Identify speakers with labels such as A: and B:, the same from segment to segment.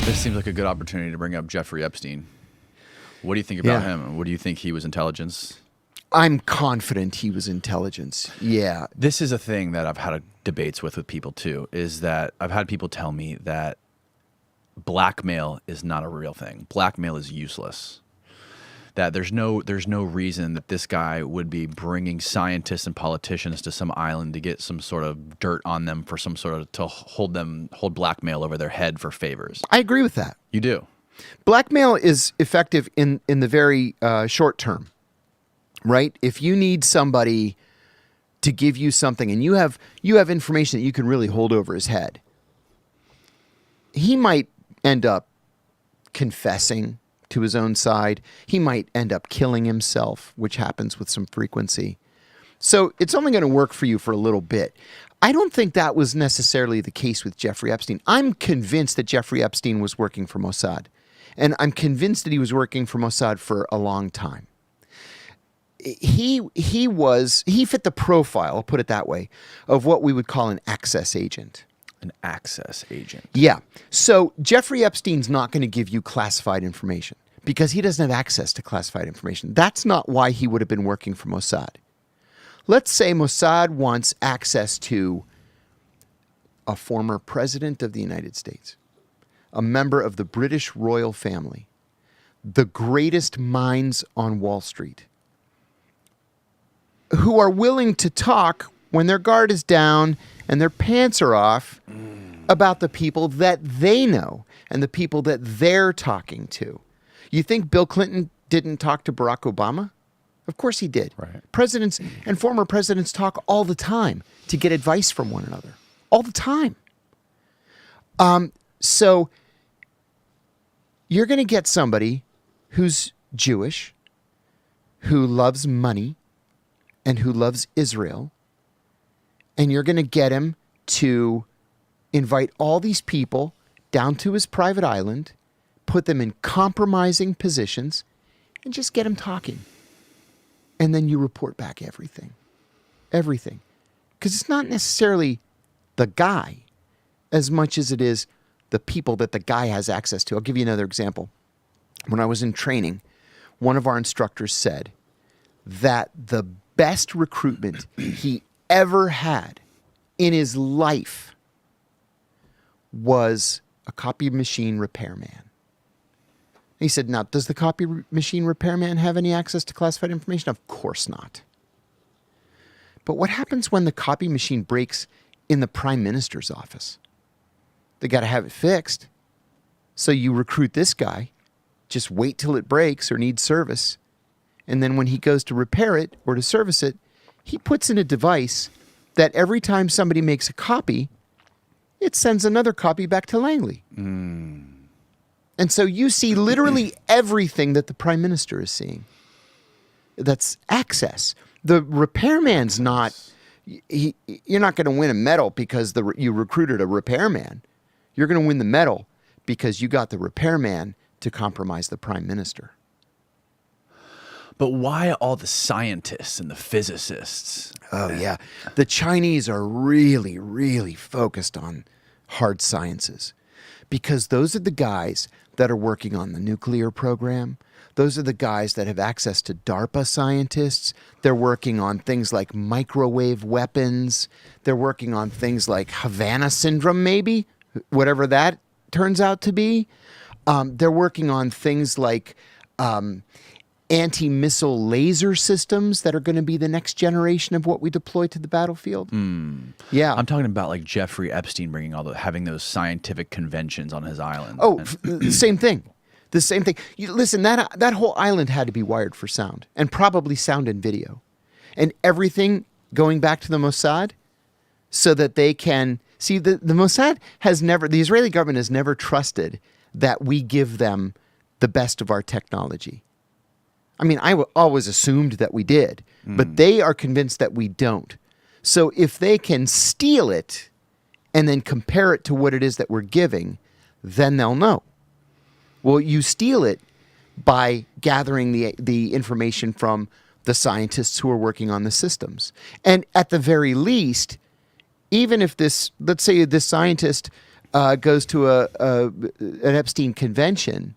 A: This seems like a good opportunity to bring up Jeffrey Epstein. What do you think about him? What do you think he was intelligence?
B: I'm confident he was intelligence. Yeah.
A: This is a thing that I've had debates with people too, is that I've had people tell me that blackmail is not a real thing. Blackmail is useless. That there's no reason that this guy would be bringing scientists and politicians to some island to get some sort of dirt on them for some sort of, to hold blackmail over their head for favors.
B: I agree with that.
A: You do.
B: Blackmail is effective in the very short term, right? If you need somebody to give you something and you have information that you can really hold over his head, he might end up confessing to his own side. He might end up killing himself, which happens with some frequency. So it's only going to work for you for a little bit. I don't think that was necessarily the case with Jeffrey Epstein. I'm convinced that Jeffrey Epstein was working for Mossad. And I'm convinced that he was working for Mossad for a long time. He fit the profile, I'll put it that way, of what we would call an access agent.
A: An access agent.
B: Yeah. So Jeffrey Epstein's not going to give you classified information because he doesn't have access to classified information. That's not why he would have been working for Mossad. Let's say Mossad wants access to a former president of the United States, a member of the British royal family, the greatest minds on Wall Street, who are willing to talk when their guard is down and their pants are off about the people that they know and the people that they're talking to. You think Bill Clinton didn't talk to Barack Obama? Of course he did.
A: Right.
B: Presidents and former presidents talk all the time to get advice from one another. All the time. So you're going to get somebody who's Jewish, who loves money, and who loves Israel, and you're going to get him to invite all these people down to his private island, put them in compromising positions, and just get them talking. And then you report back everything. Everything. Because it's not necessarily the guy as much as it is the people that the guy has access to. I'll give you another example. When I was in training, one of our instructors said that the best recruitment he ever had in his life was a copy machine repairman. He said, now, does the copy machine repairman have any access to classified information? Of course not. But what happens when the copy machine breaks in the prime minister's office? They got to have it fixed. So you recruit this guy, just wait till it breaks or needs service. And then when he goes to repair it or to service it, he puts in a device that every time somebody makes a copy, it sends another copy back to Langley. And so you see literally everything that the prime minister is seeing. That's access. The repairman's not, you're not going to win a medal because you recruited a repairman. You're going to win the medal because you got the repairman to compromise the prime minister.
A: But why all the scientists and the physicists?
B: Oh, yeah. The Chinese are really, really focused on hard sciences because those are the guys that are working on the nuclear program. Those are the guys that have access to DARPA scientists. They're working on things like microwave weapons. They're working on things like Havana syndrome, maybe, whatever that turns out to be. They're working on things like anti-missile laser systems that are going to be the next generation of what we deploy to the battlefield. Yeah.
A: I'm talking about like Jeffrey Epstein bringing having those scientific conventions on his island.
B: Oh, the same thing. The same thing. Listen, that whole island had to be wired for sound and probably sound and video. And everything going back to the Mossad so that they can see the Mossad the Israeli government has never trusted that we give them the best of our technology. I mean, I always assumed that we did, but they are convinced that we don't. So if they can steal it and then compare it to what it is that we're giving, then they'll know. Well, you steal it by gathering the information from the scientists who are working on the systems. And at the very least, even if let's say this scientist goes to an Epstein convention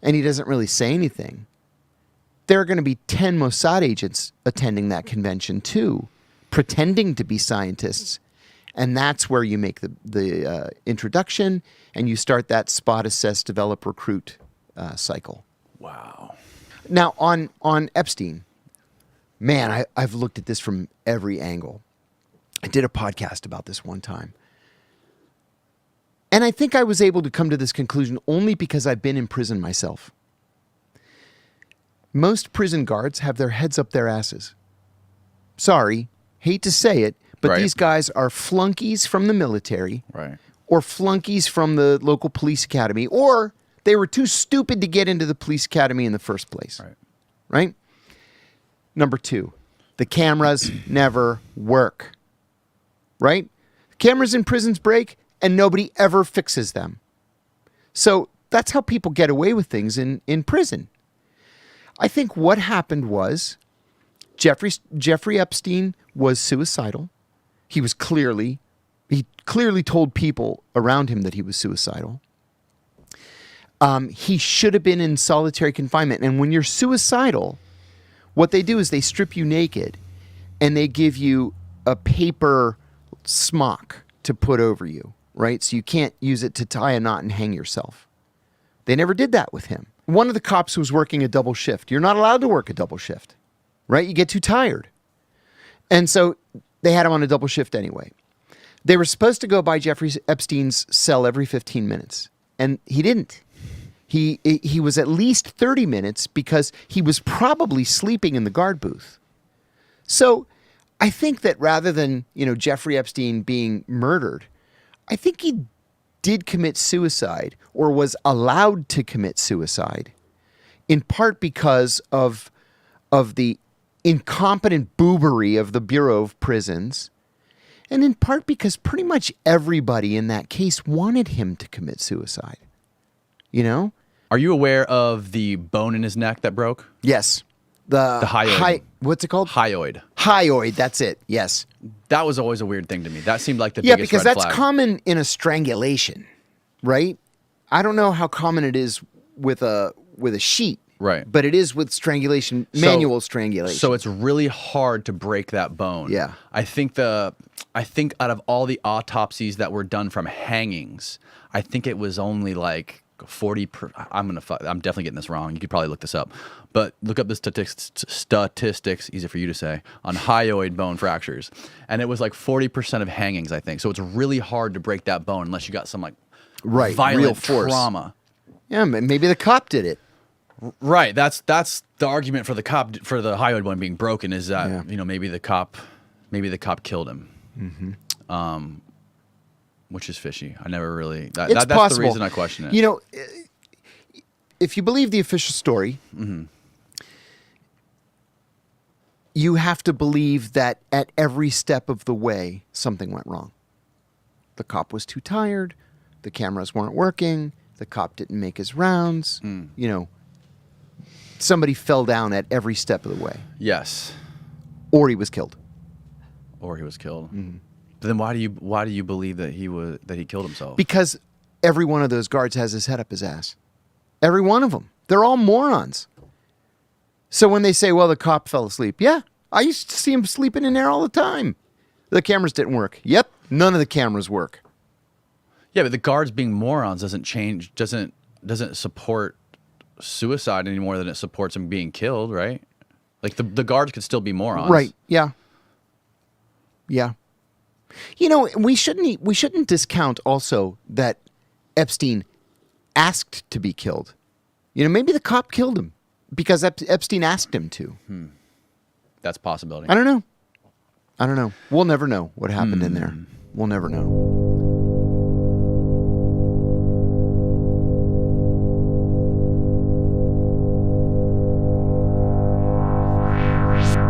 B: and he doesn't really say anything, there are going to be 10 Mossad agents attending that convention too, pretending to be scientists. And that's where you make the introduction and you start that spot, assess, develop, recruit cycle.
A: Wow.
B: Now, on Epstein, man, I've looked at this from every angle. I did a podcast about this one time. And I think I was able to come to this conclusion only because I've been in prison myself. Most prison guards have their heads up their asses. Sorry, hate to say it, but these guys are flunkies from the military, or flunkies from the local police academy, or they were too stupid to get into the police academy in the first place. Right? Number 2, the cameras never work. Right? Cameras in prisons break, and nobody ever fixes them. So that's how people get away with things in prison. I think what happened was Jeffrey Epstein was suicidal. He clearly told people around him that he was suicidal. He should have been in solitary confinement. And when you're suicidal, what they do is they strip you naked and they give you a paper smock to put over you, right? So you can't use it to tie a knot and hang yourself. They never did that with him. One of the cops was working a double shift. You're not allowed to work a double shift, right? You get too tired. And so they had him on a double shift anyway. They were supposed to go by Jeffrey Epstein's cell every 15 minutes, and he didn't. He was at least 30 minutes because he was probably sleeping in the guard booth. So I think that rather than, Jeffrey Epstein being murdered, I think he did commit suicide or was allowed to commit suicide, in part because of the incompetent boobery of the Bureau of Prisons, and in part because pretty much everybody in that case wanted him to commit suicide.
A: Are you aware of the bone in his neck that broke?
B: Yes. The
A: hyoid.
B: What's it called?
A: Hyoid.
B: Hyoid, that's it. Yes.
A: That was always a weird thing to me. That seemed like the biggest red flag.
B: Yeah, because that's common in a strangulation, right? I don't know how common it is with a sheet.
A: Right.
B: But it is with strangulation, manual strangulation.
A: So it's really hard to break that bone.
B: Yeah.
A: I think out of all the autopsies that were done from hangings, I think it was only like 40 I'm definitely getting this wrong. You could probably look this up. But look up the statistics, easy for you to say, on hyoid bone fractures. And it was like 40% of hangings, I think. So it's really hard to break that bone unless you got some violent
B: real force.
A: Trauma.
B: Yeah, maybe the cop did it.
A: Right. That's the argument for the cop, for the hyoid bone being broken, is that maybe the cop killed him. Mm-hmm. Which is fishy. I never really. That's possible. The reason I question it.
B: If you believe the official story, you have to believe that at every step of the way something went wrong. The cop was too tired. The cameras weren't working. The cop didn't make his rounds. Somebody fell down at every step of the way.
A: Yes.
B: Or he was killed.
A: Mm-hmm. But then why do you believe that he killed himself?
B: Because every one of those guards has his head up his ass. Every one of them. They're all morons. So when they say, well, the cop fell asleep. Yeah, I used to see him sleeping in there all the time. The cameras didn't work. Yep, none of the cameras work.
A: Yeah, but the guards being morons doesn't support suicide any more than it supports him being killed, right? Like the guards could still be morons.
B: Right, yeah. Yeah. We shouldn't discount also that Epstein asked to be killed. Maybe the cop killed him because Epstein asked him to.
A: That's a possibility.
B: I don't know. We'll never know what happened in there. We'll never know.